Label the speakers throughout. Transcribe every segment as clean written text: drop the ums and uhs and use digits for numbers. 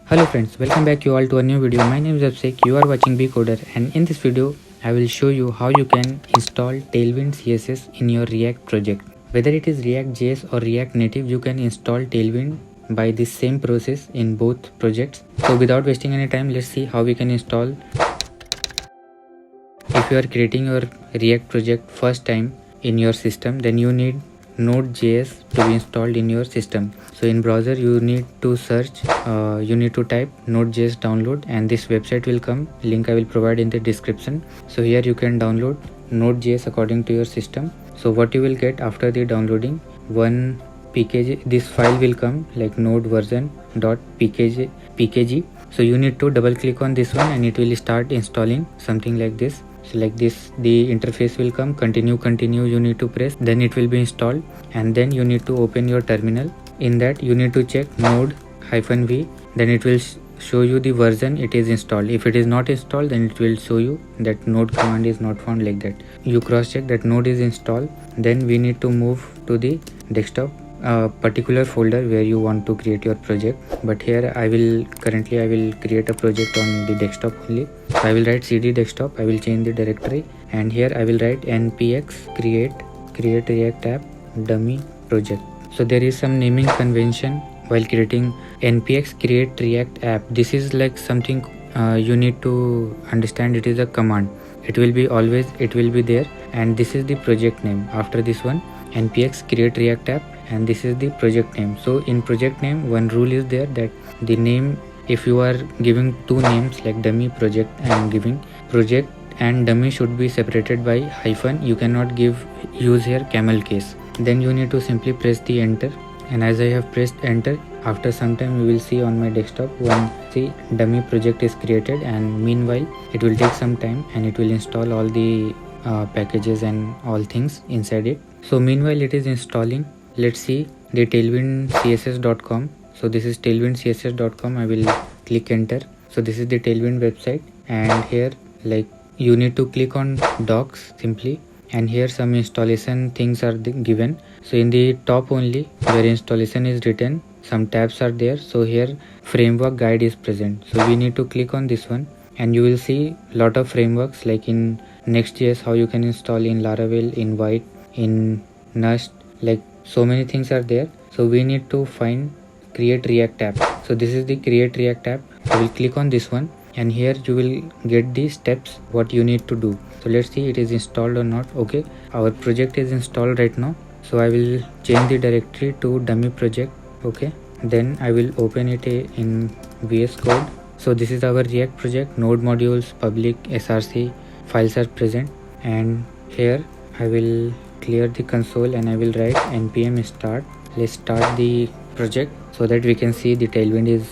Speaker 1: Hello friends, welcome back you all to a new video. My name is Abhishek, you are watching Bcoder, and in this video I will show you how you can install Tailwind CSS in your React project. Whether it is React.js or React Native, you can install Tailwind by this same process in both projects. So without wasting any time, let's see how we can install. If you are creating your React project first time in your system, then you need Node.js to be installed in your system. So in browser you need to search, you need to type Node.js download, and this website will come. Link I will provide in the description. So here you can download Node.js according to your system. So what you will get after the downloading, one pkg, this file will come like node version .pkg. So you need to double click on this one and it will start installing something like this. So like this, the interface will come, continue you need to press, then it will be installed, and then you need to open your terminal. In that you need to check node-v, then it will show you the version it is installed. If it is not installed, then it will show you that node command is not found, like that. You cross check that node is installed, then we need to move to the desktop, particular folder where you want to create your project. But here I will create a project on the desktop only. So I will write cd desktop, I will change the directory, and here I will write npx create react app dummy project. So there is some naming convention while creating npx create react app. This is like something you need to understand. It is a command, it will be there, and this is the project name. After this one, npx create react app, and this is the project name. So in project name, one rule is there that the name, if you are giving two names like dummy project, and giving project and dummy should be separated by hyphen. You cannot use here camel case. Then you need to simply press the enter, and as I have pressed enter, after some time you will see on my desktop one dummy project is created, and meanwhile it will take some time and it will install all the packages and all things inside it. So meanwhile it is installing. Let's see the tailwindcss.com. So this is tailwindcss.com. I will click enter. So this is the Tailwind website, and here like you need to click on docs simply, and here some installation things are given. So in the top only where installation is written, some tabs are there. So here framework guide is present, so we need to click on this one, and you will see lot of frameworks like in Next.js, how you can install in Laravel, in Vite, in Nust, like so many things are there. So we need to find create react app. So this is the create react app. I will click on this one, and here you will get the steps what you need to do. So let's see it is installed or not. Okay, our project is installed right now. So I will change the directory to dummy project. Okay, then I will open it in VS Code. So this is our React project. Node modules, public, src files are present, and here I will clear the console and I will write npm start. Let's start the project so that we can see the Tailwind is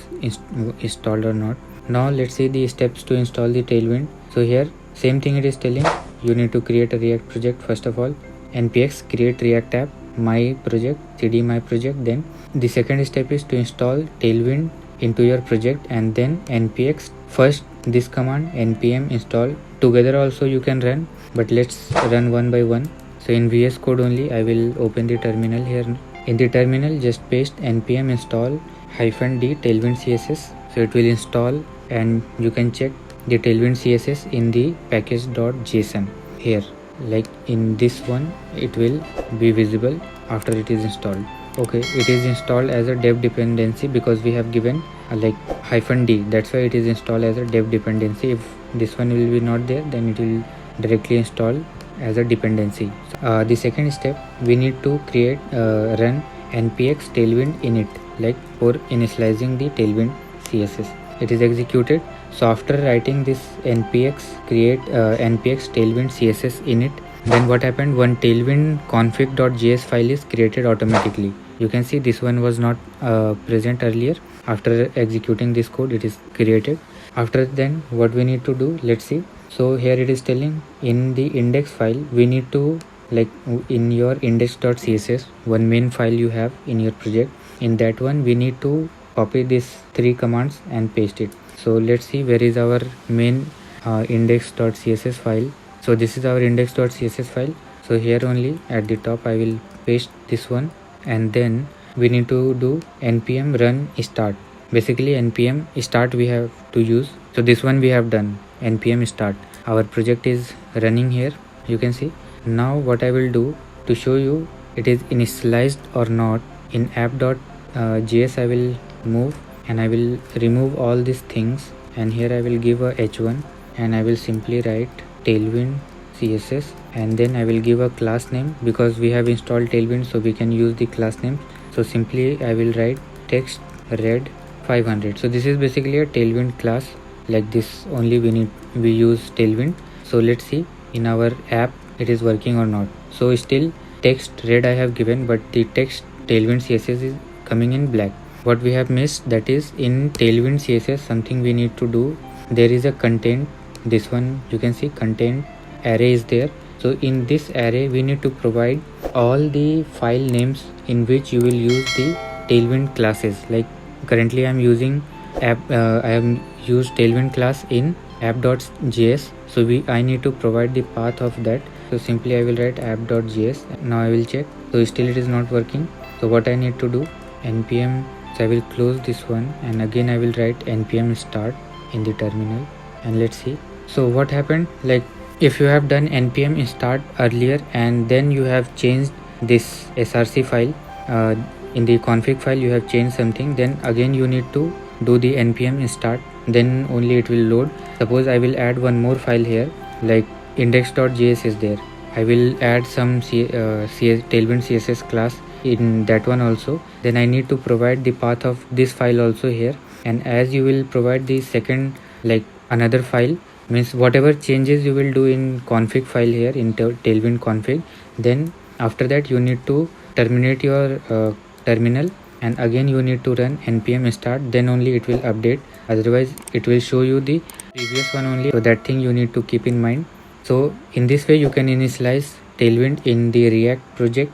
Speaker 1: installed or not. Now let's see the steps to install the Tailwind. So here same thing it is telling, you need to create a React project. First of all, npx create react app my project, cd my project. Then the second step is to install Tailwind into your project, and then npx first this command npm install. Together also you can run, but let's run one by one. So in VS Code only I will open the terminal. Here in the terminal just paste npm install -d Tailwind CSS. So it will install, and you can check the Tailwind CSS in the package.json. Here like in this one it will be visible after it is installed. Okay, it is installed as a dev dependency because we have given like -d. That's why it is installed as a dev dependency. If this one will be not there, then it will directly install as a dependency. The second step, we need to create run npx tailwind init, like for initializing the Tailwind CSS. It is executed. So after writing this npx create npx tailwind css init, then what happened, one tailwind config.js file is created automatically. You can see this one was not present earlier. After executing this code, it is created. After then what we need to do, let's see. So here it is telling in the index file, we need to like in your index.css, one main file you have in your project. In that one we need to copy these three commands and paste it. So let's see where is our main index.css file. So this is our index.css file. So here only at the top I will paste this one, and then we need to do npm run start. basically npm start we have to use. So this one we have done, npm start. Our project is running here, you can see. Now what I will do to show you it is initialized or not, in app.js I will move and I will remove all these things, and here I will give a h1 and I will simply write tailwind css, and then I will give a class name because we have installed tailwind, so we can use the class name. So simply I will write text red 500. So this is basically a tailwind class. Like this only we use tailwind. So let's see in our app it is working or not. So still text red I have given, but the text tailwind css is coming in black. What we have missed, that is in tailwind css something we need to do. There is a content, this one you can see content array is there. So in this array we need to provide all the file names in which you will use the tailwind classes. Like currently I am using I have used tailwind class in app.js, so I need to provide the path of that. So simply I will write app.js. Now I will check, so still it is not working. So what I need to do, npm, so I will close this one and again I will write npm start in the terminal, and let's see. So what happened, like if you have done npm start earlier and then you have changed this src file, in the config file you have changed something, then again you need to do the npm start, then only it will load. Suppose I will add one more file here, like index.js is there. I will add some tailwind css class in that one also. Then I need to provide the path of this file also here, and as you will provide the second, like another file, means whatever changes you will do in config file here in tailwind config, then after that you need to terminate your terminal, and again you need to run npm start, then only it will update. Otherwise it will show you the previous one only. So that thing you need to keep in mind. So in this way you can initialize tailwind in the React project